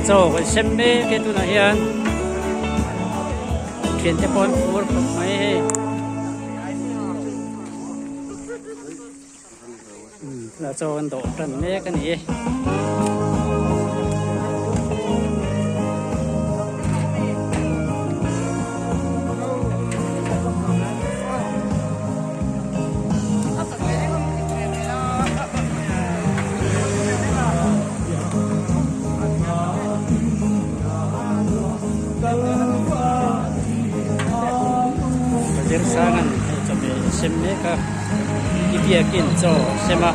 cho cái xem mê cái tu này hiền khiến cho con phun không mấy là cho con độ trần mê cái này sangan coba semne ka ipiakin so sema